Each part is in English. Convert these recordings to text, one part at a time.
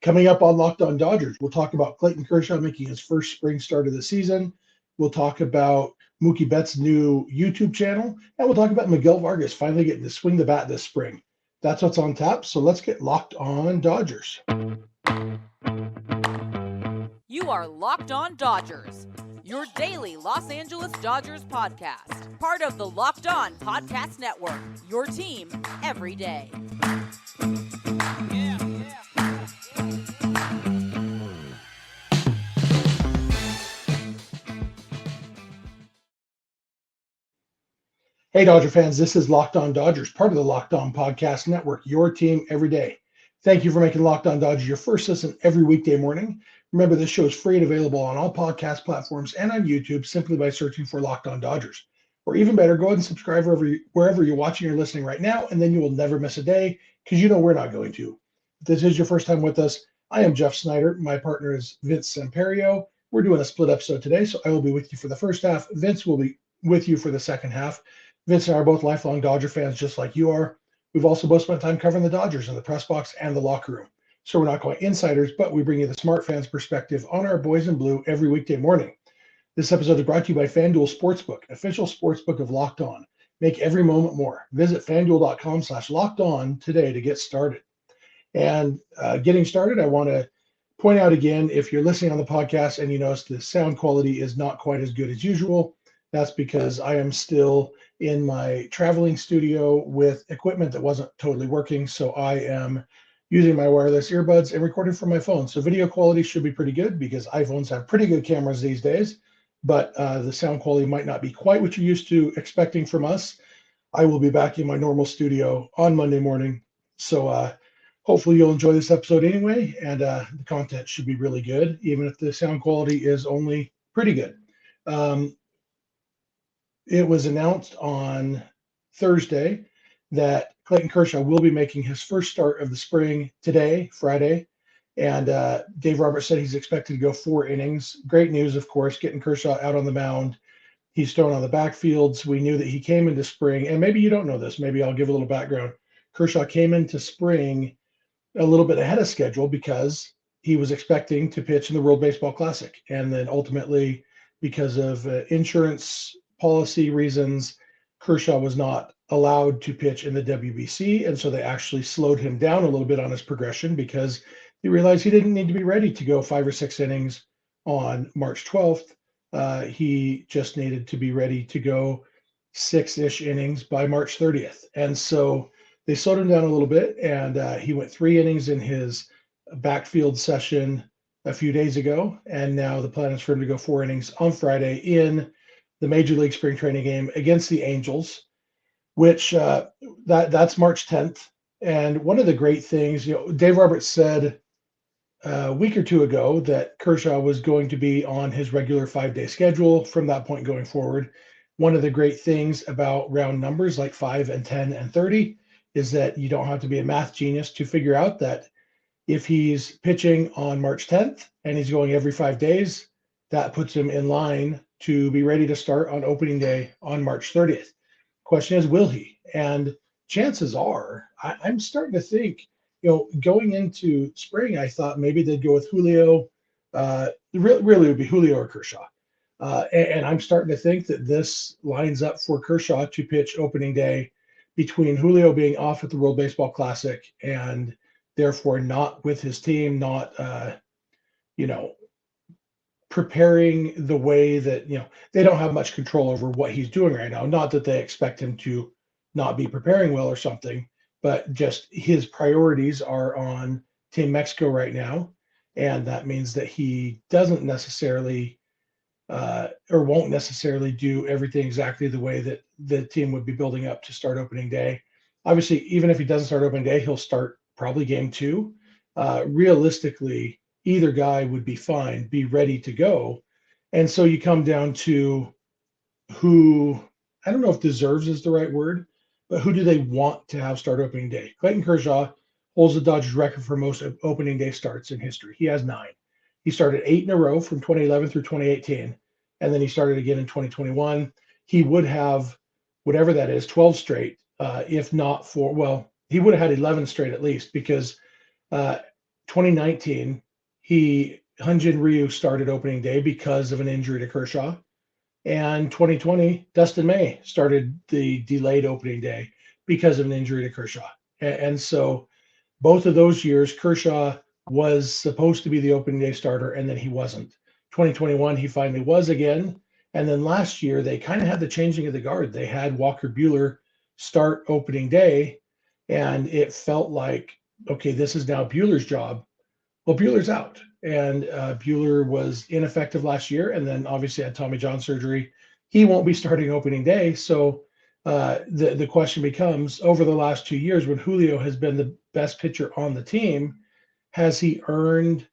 Coming up on Locked On Dodgers, we'll talk about Clayton Kershaw making his first spring start of the season. We'll talk about Mookie Betts' new YouTube channel, and we'll talk about Miguel Vargas finally getting to swing the bat this spring. That's what's on tap, so let's get Locked On Dodgers. You are Locked On Dodgers, your daily Los Angeles Dodgers podcast. Part of the Locked On Podcast Network, your team every day. Hey, Dodger fans, this is Locked On Dodgers, part of the Locked On Podcast Network, your team every day. Thank you for making Locked On Dodgers your first listen every weekday morning. Remember, this show is free and available on all podcast platforms and on YouTube simply by searching for Locked On Dodgers. Or even better, go ahead and subscribe wherever you're watching or listening right now, and then you will never miss a day because you know we're not going to. If this is your first time with us, I am Jeff Snider. My partner is Vince Samperio. We're doing a split episode today, so I will be with you for the first half. Vince will be with you for the second half. Vince and I are both lifelong Dodger fans, just like you are. We've also both spent time covering the Dodgers in the press box and the locker room. So we're not quite insiders, but we bring you the smart fans perspective on our boys in blue every weekday morning. This episode is brought to you by FanDuel Sportsbook, official sportsbook of Locked On. Make every moment more. Visit FanDuel.com/LockedOn today to get started. And getting started, I want to point out again, if you're listening on the podcast and you notice the sound quality is not quite as good as usual, that's because I am still in my traveling studio with equipment that wasn't totally working. So I am using my wireless earbuds and recording from my phone. So video quality should be pretty good because iPhones have pretty good cameras these days, but the sound quality might not be quite what you're used to expecting from us. I will be back in my normal studio on Monday morning. So hopefully you'll enjoy this episode anyway. And the content should be really good, even if the sound quality is only pretty good. It was announced on Thursday that Clayton Kershaw will be making his first start of the spring today, Friday. And Dave Roberts said he's expected to go 4 innings. Great news, of course, getting Kershaw out on the mound. He's thrown on the backfields. We knew that he came into spring, and maybe you don't know this. Maybe I'll give a little background. Kershaw came into spring a little bit ahead of schedule because he was expecting to pitch in the World Baseball Classic. And then ultimately, because of insurance policy reasons, Kershaw was not allowed to pitch in the WBC, and so they actually slowed him down a little bit on his progression because they realized he didn't need to be ready to go 5 or 6 innings on March 12th. He just needed to be ready to go 6-ish innings by March 30th. And so they slowed him down a little bit, and he went 3 innings in his backfield session a few days ago, and now the plan is for him to go 4 innings on Friday in the Major League Spring Training game against the Angels, which that's March 10th. And one of the great things, Dave Roberts said a week or two ago that Kershaw was going to be on his regular 5-day schedule from that point going forward. One of the great things about round numbers like 5 and 10 and 30 is that you don't have to be a math genius to figure out that if he's pitching on March 10th and he's going every 5 days, that puts him in line to be ready to start on opening day on March 30th. Question is, will he? And chances are, I'm starting to think, going into spring, I thought maybe they'd go with Julio. Really it would be Julio or Kershaw. And I'm starting to think that this lines up for Kershaw to pitch opening day between Julio being off at the World Baseball Classic and therefore not with his team, not, preparing the way that, they don't have much control over what he's doing right now. Not that they expect him to not be preparing well or something, but just his priorities are on Team Mexico right now. And that means that he doesn't necessarily or won't necessarily do everything exactly the way that the team would be building up to start opening day. Obviously, even if he doesn't start opening day, he'll start probably game 2. Realistically, either guy would be fine, be ready to go. And so you come down to who, I don't know if deserves is the right word, but who do they want to have start opening day? Clayton Kershaw holds the Dodgers record for most opening day starts in history. He has 9. He started 8 in a row from 2011 through 2018, and then he started again in 2021. He would have, whatever that is, 12 straight, if not for, well, he would have had 11 straight at least, because 2019, Hyunjin Ryu started opening day because of an injury to Kershaw. And 2020, Dustin May started the delayed opening day because of an injury to Kershaw. And so both of those years, Kershaw was supposed to be the opening day starter, and then he wasn't. 2021, he finally was again. And then last year, they kind of had the changing of the guard. They had Walker Buehler start opening day, and it felt like, okay, this is now Buehler's job. Well, Buehler's out, and Buehler was ineffective last year, and then obviously had Tommy John surgery. He won't be starting opening day. So the question becomes, over the last 2 years, when Julio has been the best pitcher on the team, has he earned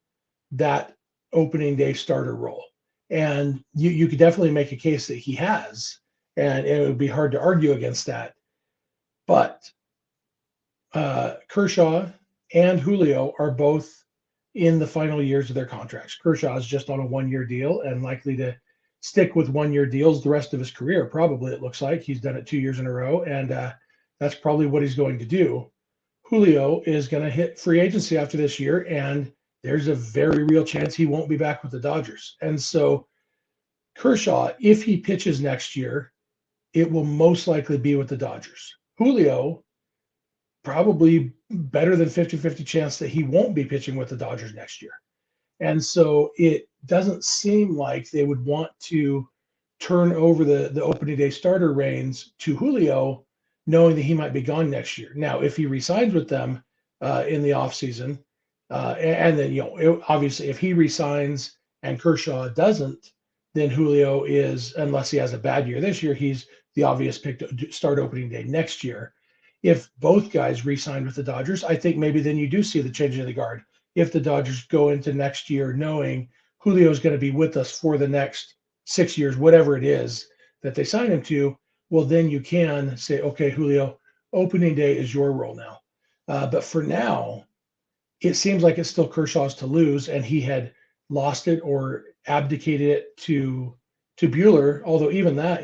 that opening day starter role? And you could definitely make a case that he has, and it would be hard to argue against that. But Kershaw and Julio are both in the final years of their contracts. Kershaw is just on a 1-year deal and likely to stick with 1-year deals the rest of his career. Probably, it looks like he's done it 2 years in a row, and that's probably what he's going to do. Julio is going to hit free agency after this year, and there's a very real chance he won't be back with the Dodgers. And so Kershaw, if he pitches next year, it will most likely be with the Dodgers. Julio, probably better than 50-50 chance that he won't be pitching with the Dodgers next year. And so it doesn't seem like they would want to turn over the opening day starter reins to Julio, knowing that he might be gone next year. Now, if he resigns with them in the offseason, and then, obviously if he resigns and Kershaw doesn't, then Julio is, unless he has a bad year this year, he's the obvious pick to start opening day next year. If both guys re-signed with the Dodgers, I think maybe then you do see the changing of the guard. If the Dodgers go into next year knowing Julio is going to be with us for the next 6 years, whatever it is that they sign him to, well, then you can say, okay, Julio, opening day is your role now. But for now, it seems like it's still Kershaw's to lose, and he had lost it or abdicated it to Buehler. Although even that,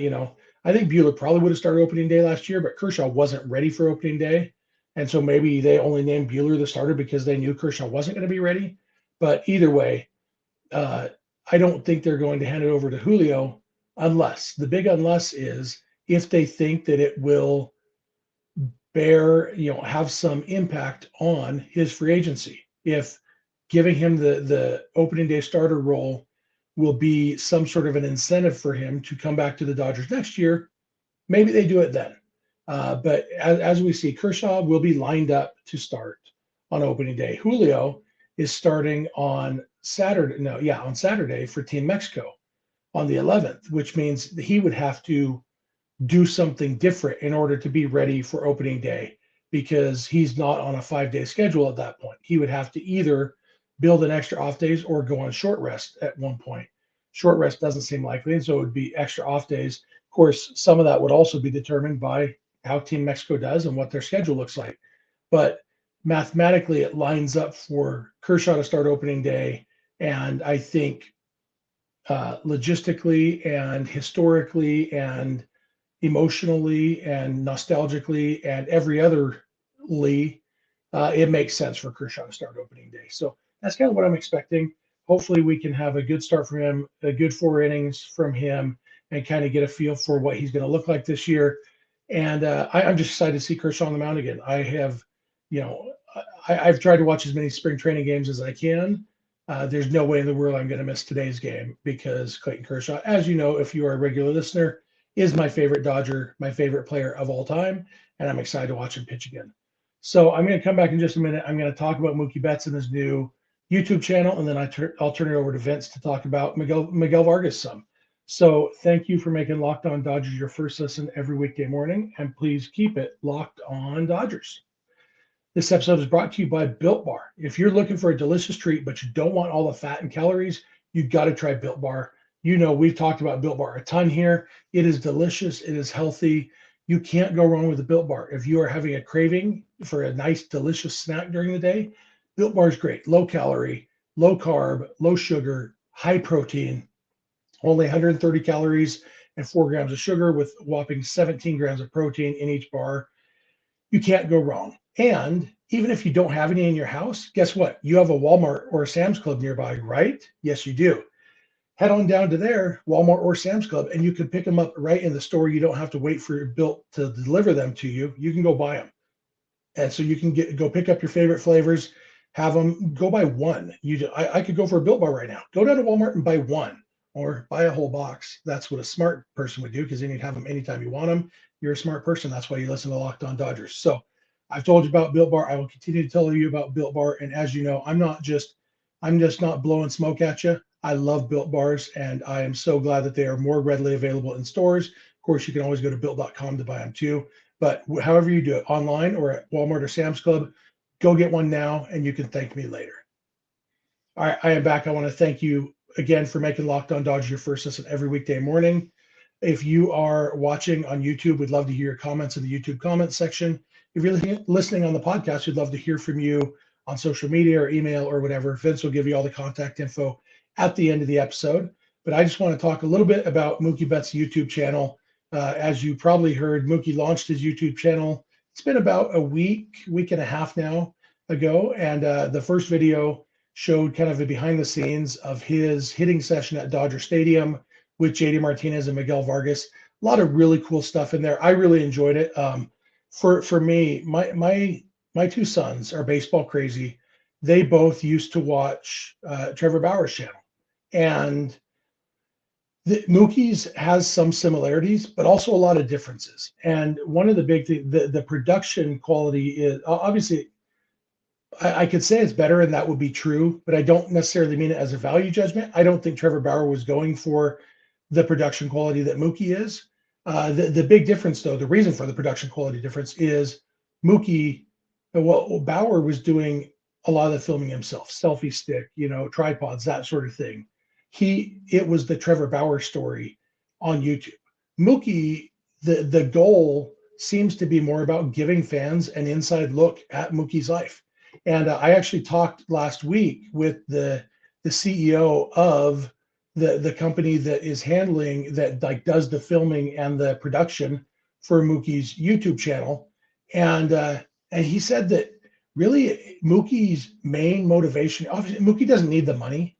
I think Buehler probably would have started opening day last year, but Kershaw wasn't ready for opening day. And so maybe they only named Buehler the starter because they knew Kershaw wasn't going to be ready. But either way, I don't think they're going to hand it over to Julio unless is if they think that it will have some impact on his free agency. If giving him the opening day starter role will be some sort of an incentive for him to come back to the Dodgers next year, maybe they do it then. But as we see, Kershaw will be lined up to start on opening day. Julio is starting on Saturday for Team Mexico on the 11th, which means he would have to do something different in order to be ready for opening day, because he's not on a 5-day schedule at that point. He would have to either build an extra off days or go on short rest at one point. Short rest doesn't seem likely, and so it would be extra off days. Of course, some of that would also be determined by how Team Mexico does and what their schedule looks like. But mathematically, it lines up for Kershaw to start opening day. And I think logistically and historically and emotionally and nostalgically and every otherly, it makes sense for Kershaw to start opening day. So that's kind of what I'm expecting. Hopefully we can have a good start from him, a good 4 innings from him, and kind of get a feel for what he's going to look like this year. And I'm just excited to see Kershaw on the mound again. I have, I've tried to watch as many spring training games as I can. There's no way in the world I'm going to miss today's game, because Clayton Kershaw, as you know, if you are a regular listener, is my favorite Dodger, my favorite player of all time, and I'm excited to watch him pitch again. So I'm going to come back in just a minute. I'm going to talk about Mookie Betts and his new YouTube channel, and then I'll turn it over to Vince to talk about Miguel Vargas some. So thank you for making Locked On Dodgers your first listen every weekday morning, and please keep it Locked On Dodgers. This episode is brought to you by Built Bar. If you're looking for a delicious treat, but you don't want all the fat and calories, you've got to try Built Bar. We've talked about Built Bar a ton here. It is delicious. It is healthy. You can't go wrong with a Built Bar. If you are having a craving for a nice, delicious snack during the day, Built Bar is great. Low calorie, low carb, low sugar, high protein, only 130 calories and 4 grams of sugar with whopping 17 grams of protein in each bar. You can't go wrong. And even if you don't have any in your house, guess what? You have a Walmart or a Sam's Club nearby, right? Yes, you do. Head on down to there, Walmart or Sam's Club, and you can pick them up right in the store. You don't have to wait for your Built to deliver them to you. You can go buy them. And so you can go pick up your favorite flavors, have them, go buy one. I could go for a Built Bar right now. Go down to Walmart and buy one, or buy a whole box. That's what a smart person would do, because then you'd have them anytime you want them. You're a smart person. That's why you listen to Locked On Dodgers. So I've told you about Built Bar. I will continue to tell you about Built Bar. And as you know, I'm just not blowing smoke at you. I love Built Bars, and I am so glad that they are more readily available in stores. Of course, you can always go to built.com to buy them too. But however you do it, online or at Walmart or Sam's Club, go get one now, and you can thank me later. All right, I am back. I want to thank you again for making Locked On Dodgers your first listen every weekday morning. If you are watching on YouTube, we'd love to hear your comments in the YouTube comments section. If you're listening on the podcast, we'd love to hear from you on social media or email or whatever. Vince will give you all the contact info at the end of the episode. But I just want to talk a little bit about Mookie Betts' YouTube channel. As you probably heard, Mookie launched his YouTube channel. It's been about a week and a half now ago. And the first video showed kind of the behind the scenes of his hitting session at Dodger Stadium with JD Martinez and Miguel Vargas. A lot of really cool stuff in there. I really enjoyed it. For me, my two sons are baseball crazy. They both used to watch Trevor Bauer's channel. And Mookie's has some similarities, but also a lot of differences. And one of the big things, the production quality is obviously, I could say it's better, and that would be true, but I don't necessarily mean it as a value judgment. I don't think Trevor Bauer was going for the production quality that Mookie is. The big difference, though, the reason for the production quality difference is Bauer was doing a lot of the filming himself, selfie stick, tripods, that sort of thing. It was the Trevor Bauer story on YouTube. Mookie, the goal seems to be more about giving fans an inside look at Mookie's life. And I actually talked last week with the CEO of the company that is handling that, like, does the filming and the production for Mookie's YouTube channel. And he said that really Mookie's main motivation, obviously Mookie doesn't need the money.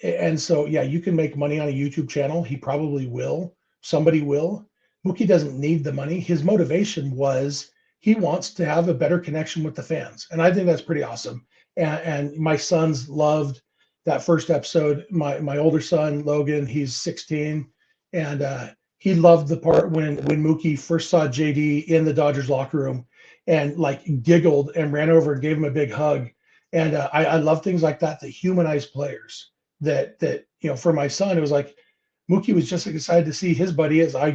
And so, yeah, you can make money on a YouTube channel. He probably will. Somebody will. Mookie doesn't need the money. His motivation was he wants to have a better connection with the fans. And I think that's pretty awesome. And my sons loved that first episode. My older son, Logan, he's 16. And he loved the part when Mookie first saw JD in the Dodgers locker room and like giggled and ran over and gave him a big hug. And I love things like that humanize players. That for my son, it was like Mookie was just excited to see his buddy as I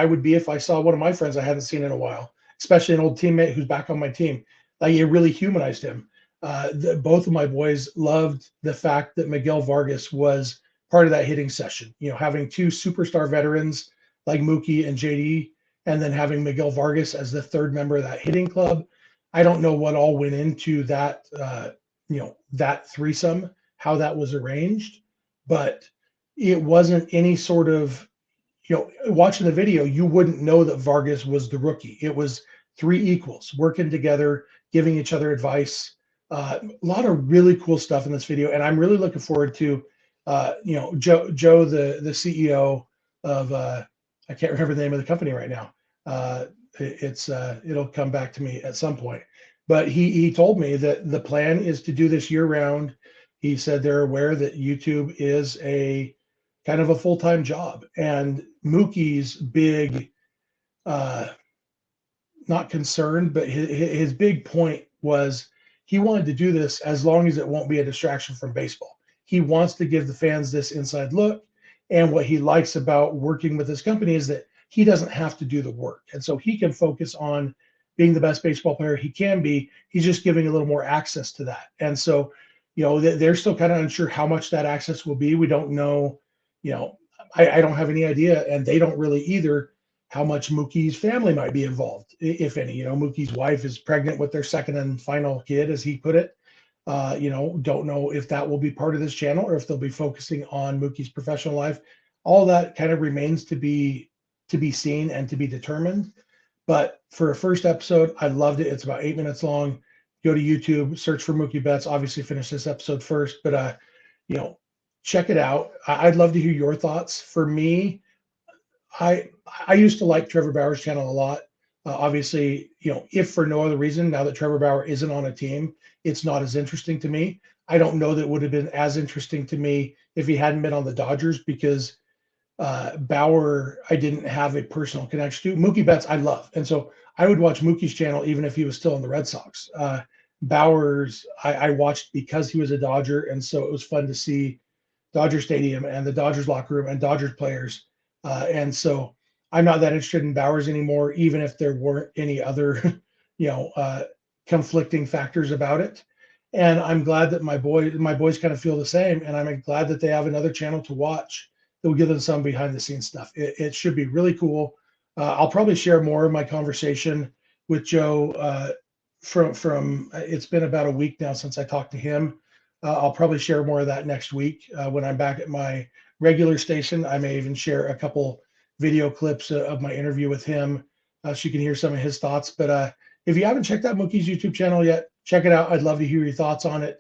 would be if I saw one of my friends I hadn't seen in a while, especially an old teammate who's back on my team. Like, it really humanized him. Both of my boys loved the fact that Miguel Vargas was part of that hitting session. Having two superstar veterans like Mookie and JD, and then having Miguel Vargas as the third member of that hitting club. I don't know what all went into that, that threesome, how that was arranged, but it wasn't any sort of, watching the video, you wouldn't know that Vargas was the rookie. It was three equals working together, giving each other advice. A lot of really cool stuff in this video. And I'm really looking forward to, Joe, the CEO of, I can't remember the name of the company right now. It'll come back to me at some point, but he told me that the plan is to do this year round. He said they're aware that YouTube is a kind of a full-time job, and Mookie's big, not concerned, but his big point was he wanted to do this as long as it won't be a distraction from baseball. He wants to give the fans this inside look. And what he likes about working with this company is that he doesn't have to do the work. And so he can focus on being the best baseball player he can be. He's just giving a little more access to that. And so, they're still kind of unsure how much that access will be. We don't know, I don't have any idea, and they don't really either, how much Mookie's family might be involved, if any. Mookie's wife is pregnant with their second and final kid, as he put it. Don't know if that will be part of this channel or if they'll be focusing on Mookie's professional life. All that kind of remains to be seen and to be determined. But for a first episode, I loved it. It's about 8 minutes long. Go to YouTube, search for Mookie Betts. Obviously, finish this episode first, but you know, check it out. I'd love to hear your thoughts. For me, I I used to like Trevor Bauer's channel a lot. Obviously, if for no other reason, now that Trevor Bauer isn't on a team, it's not as interesting to me. I don't know that it would have been as interesting to me if he hadn't been on the Dodgers because Bauer, I didn't have a personal connection to. Mookie Betts, I love. And so I would watch Mookie's channel even if he was still in the Red Sox. Bauer's, I watched because he was a Dodger. And so it was fun to see Dodger Stadium and the Dodgers locker room and Dodgers players. And so I'm not that interested in Bowers anymore, even if there weren't any other, conflicting factors about it. And I'm glad that my boys kind of feel the same. And I'm glad that they have another channel to watch that will give them some behind the scenes stuff. It should be really cool. I'll probably share more of my conversation with Joe from it's been about a week now since I talked to him. I'll probably share more of that next week when I'm back at my regular station. I may even share a couple video clips of my interview with him so you can hear some of his thoughts. But if you haven't checked out Mookie's YouTube channel yet, check it out. I'd love to hear your thoughts on it.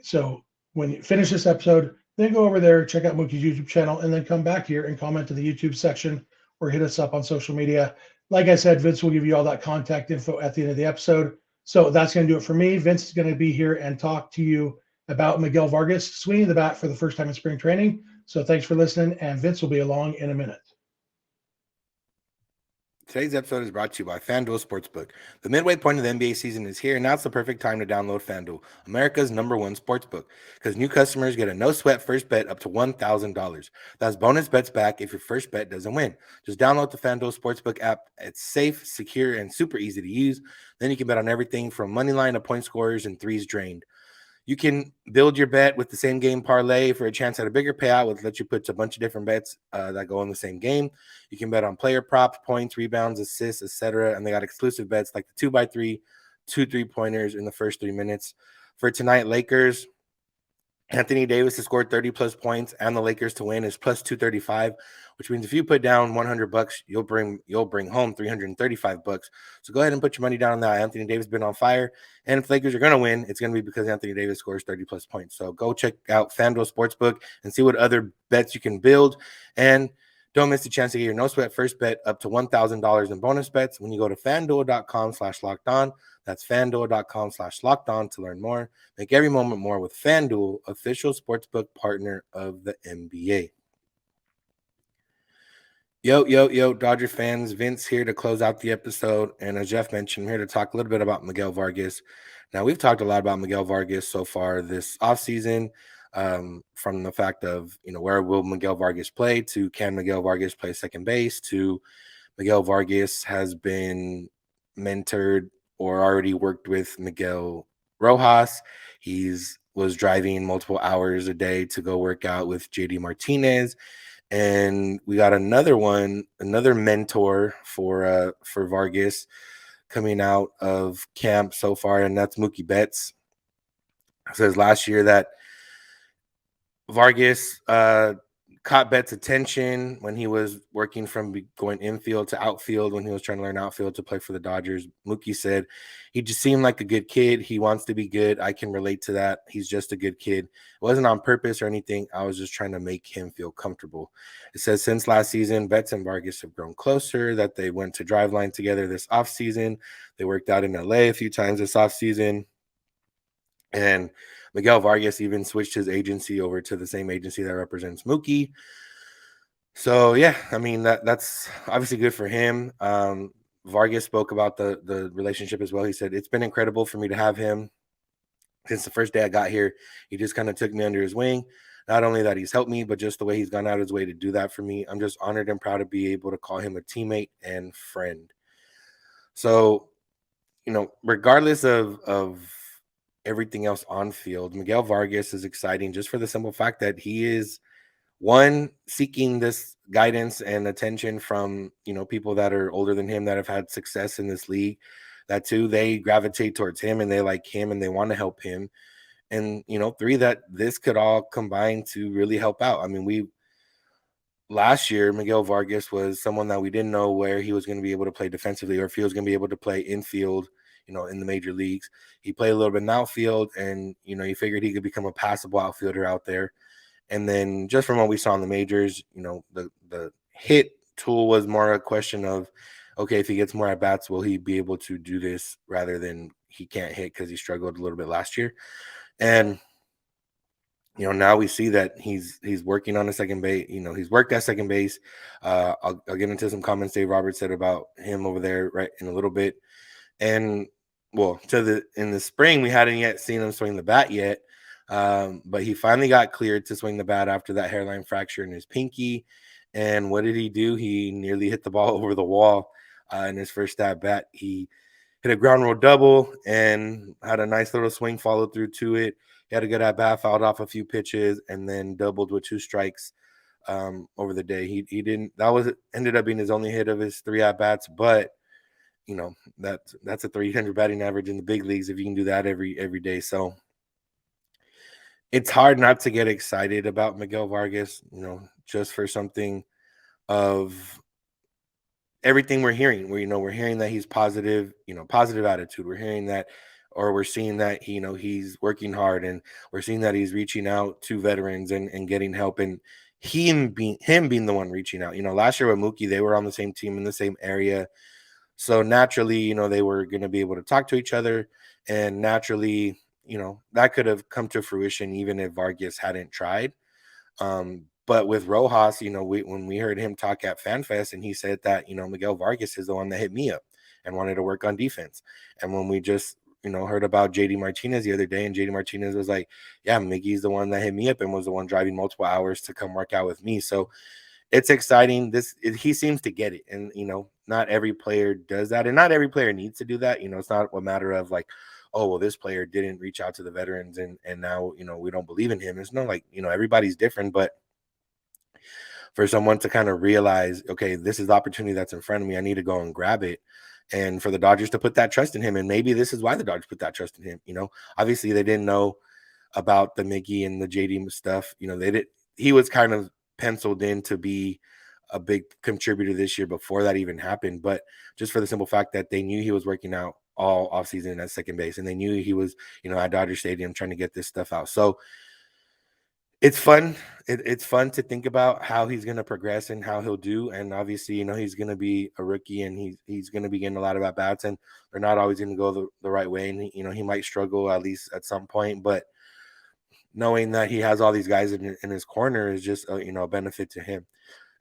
So when you finish this episode, then go over there, check out Mookie's YouTube channel, and then come back here and comment to the YouTube section or hit us up on social media. Like I said, Vince will give you all that contact info at the end of the episode. So that's going to do it for me. Vince is going to be here and talk to you about Miguel Vargas swinging the bat for the first time in spring training. So thanks for listening, and Vince will be along in a minute. Today's episode is brought to you by FanDuel Sportsbook. The midway point of the NBA season is here, and now it's the perfect time to download FanDuel, America's #1 sportsbook, because new customers get a no-sweat first bet up to $1,000. That's bonus bets back if your first bet doesn't win. Just download the FanDuel Sportsbook app. It's safe, secure, and super easy to use. Then you can bet on everything from money line to point scorers and threes drained. You can build your bet with the same game parlay for a chance at a bigger payout, which lets you put a bunch of different bets that go in the same game. You can bet on player props, points, rebounds, assists, etc. And they got exclusive bets like the 2x3, 2 3-pointers in the first 3 minutes. For tonight, Lakers, Anthony Davis has scored 30-plus points, and the Lakers to win is plus 235, which means if you put down $100, you'll bring home $335. So go ahead and put your money down on that. Anthony Davis has been on fire, and if the Lakers are going to win, it's going to be because Anthony Davis scores 30-plus points. So go check out FanDuel Sportsbook and see what other bets you can build, and don't miss the chance to get your no-sweat first bet up to $1,000 in bonus bets when you go to FanDuel.com/lockedon. That's FanDuel.com/lockedon to learn more. Make every moment more with FanDuel, official sportsbook partner of the NBA. Yo, Dodger fans. Vince here to close out the episode. And as Jeff mentioned, I'm here to talk a little bit about Miguel Vargas. Now, we've talked a lot about Miguel Vargas so far this offseason, from the fact of, where will Miguel Vargas play to can Miguel Vargas play second base to Miguel Vargas has been mentored or already worked with Miguel Rojas. Was driving multiple hours a day to go work out with JD Martinez. And we got another mentor for Vargas coming out of camp so far, and that's Mookie Betts. It says last year that Vargas caught Betts' attention when he was working from going infield to outfield when he was trying to learn outfield to play for the Dodgers. Mookie said he just seemed like a good kid. He wants to be good. I can relate to that. He's just a good kid. It wasn't on purpose or anything. I was just trying to make him feel comfortable. It says since last season, Betts and Vargas have grown closer, that they went to Driveline together this offseason. They worked out in LA a few times this offseason. And Miguel Vargas even switched his agency over to the same agency that represents Mookie. So, yeah, I mean, that's obviously good for him. Vargas spoke about the relationship as well. He said, it's been incredible for me to have him. Since the first day I got here, he just kind of took me under his wing. Not only that he's helped me, but just the way he's gone out of his way to do that for me. I'm just honored and proud to be able to call him a teammate and friend. So, regardless of everything else on field, Miguel Vargas is exciting just for the simple fact that he is, one, seeking this guidance and attention from, people that are older than him that have had success in this league. That, two, they gravitate towards him and they like him and they want to help him. And, three, that this could all combine to really help out. I mean, last year, Miguel Vargas was someone that we didn't know where he was going to be able to play defensively or if he was going to be able to play infield, in the major leagues. He played a little bit in outfield, and, you figured he could become a passable outfielder out there. And then just from what we saw in the majors, the hit tool was more a question of, okay, if he gets more at bats, will he be able to do this rather than he can't hit because he struggled a little bit last year. And now we see that he's working on the second base. He's worked at second base. I'll get into some comments Dave Roberts said about him over there right in a little bit. And well, in the spring, we hadn't yet seen him swing the bat yet. But he finally got cleared to swing the bat after that hairline fracture in his pinky. And what did he do? He nearly hit the ball over the wall in his first at bat. He hit a ground rule double and had a nice little swing follow through to it. He had a good at bat, fouled off a few pitches, and then doubled with 2 strikes over the day. He didn't. That ended up being his only hit of his 3 at bats, but that's a 300 batting average in the big leagues if you can do that every day. So it's hard not to get excited about Miguel Vargas, just for something of everything we're hearing. We're hearing that he's positive, positive attitude. We're hearing that, or we're seeing that he's working hard, and we're seeing that he's reaching out to veterans and getting help, and him being the one reaching out. Last year with Mookie, they were on the same team in the same area. So naturally, they were going to be able to talk to each other, and naturally, that could have come to fruition even if Vargas hadn't tried. But with Rojas, when we heard him talk at FanFest, and he said that, Miguel Vargas is the one that hit me up and wanted to work on defense. And when we just, heard about JD Martinez the other day, and JD Martinez was like, yeah, Miggy's the one that hit me up and was the one driving multiple hours to come work out with me. So it's exciting. He seems to get it. And, not every player does that. And not every player needs to do that. It's not a matter of like, oh, well, this player didn't reach out to the veterans and now, we don't believe in him. It's not like, everybody's different, but for someone to kind of realize, okay, this is the opportunity that's in front of me, I need to go and grab it. And for the Dodgers to put that trust in him. And maybe this is why the Dodgers put that trust in him. Obviously they didn't know about the Mickey and the JD stuff. He was kind of penciled in to be a big contributor this year before that even happened. But just for the simple fact that they knew he was working out all offseason at second base, and they knew he was, at Dodger Stadium trying to get this stuff out. So it's fun. It's fun to think about how he's going to progress and how he'll do. And obviously, he's going to be a rookie, and he's going to be getting a lot of at-bats, and they're not always going to go the right way. And, he might struggle at least at some point, but knowing that he has all these guys in his corner is just, a benefit to him.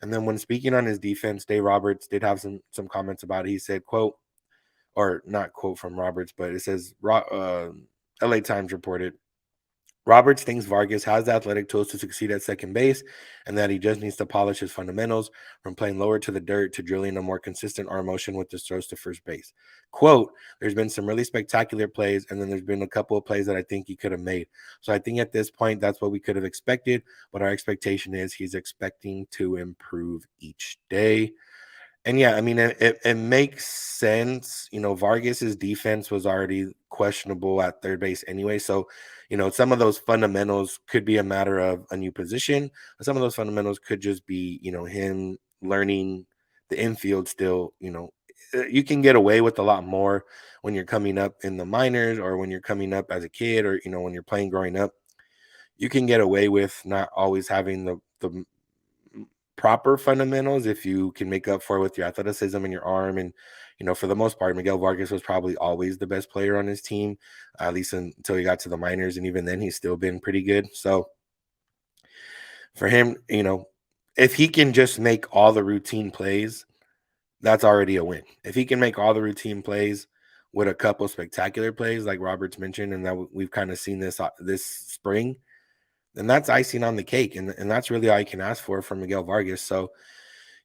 And then when speaking on his defense, Dave Roberts did have some comments about it. He said, quote, or not quote from Roberts, but it says, LA Times reported, Roberts thinks Vargas has the athletic tools to succeed at second base, and that he just needs to polish his fundamentals from playing lower to the dirt to drilling a more consistent arm motion with his throws to first base. Quote, there's been some really spectacular plays, and then there's been a couple of plays that I think he could have made. So I think at this point, that's what we could have expected, but our expectation is he's expecting to improve each day. And yeah, I mean, it makes sense. Vargas's defense was already questionable at third base anyway. So, some of those fundamentals could be a matter of a new position. Some of those fundamentals could just be, him learning the infield still. You can get away with a lot more when you're coming up in the minors, or when you're coming up as a kid, or, when you're playing growing up. You can get away with not always having the proper fundamentals if you can make up for it with your athleticism and your arm. And for the most part, Miguel Vargas was probably always the best player on his team, at least until he got to the minors, and even then he's still been pretty good. So for him, if he can just make all the routine plays, that's already a win. If he can make all the routine plays with a couple spectacular plays like Roberts mentioned, and that we've kind of seen this spring, then that's icing on the cake. And that's really all you can ask for from Miguel Vargas. So,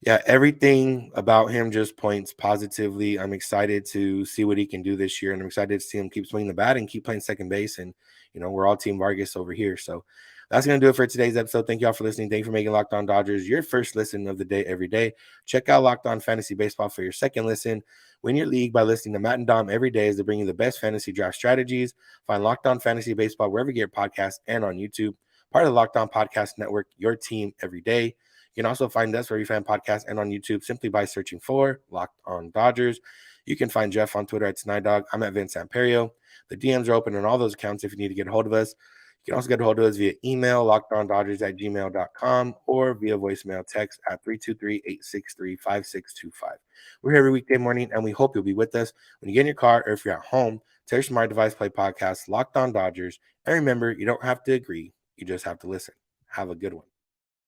yeah, everything about him just points positively. I'm excited to see what he can do this year, and I'm excited to see him keep swinging the bat and keep playing second base. And, we're all Team Vargas over here. So that's going to do it for today's episode. Thank you all for listening. Thank you for making Locked On Dodgers your first listen of the day every day. Check out Locked On Fantasy Baseball for your second listen. Win your league by listening to Matt and Dom every day as they bring you the best fantasy draft strategies. Find Locked On Fantasy Baseball wherever you get podcasts and on YouTube. Part of the Locked On Podcast Network, your team every day. You can also find us where you find podcasts and on YouTube simply by searching for Locked On Dodgers. You can find Jeff on Twitter at Snider. I'm at Vince Samperio. The DMs are open on all those accounts if you need to get a hold of us. You can also get a hold of us via email, lockedondodgers@gmail.com, or via voicemail text at 323-863-5625. We're here every weekday morning, and we hope you'll be with us when you get in your car or if you're at home. Tell your smart device, play podcast, Locked On Dodgers. And remember, you don't have to agree. You just have to listen. Have a good one.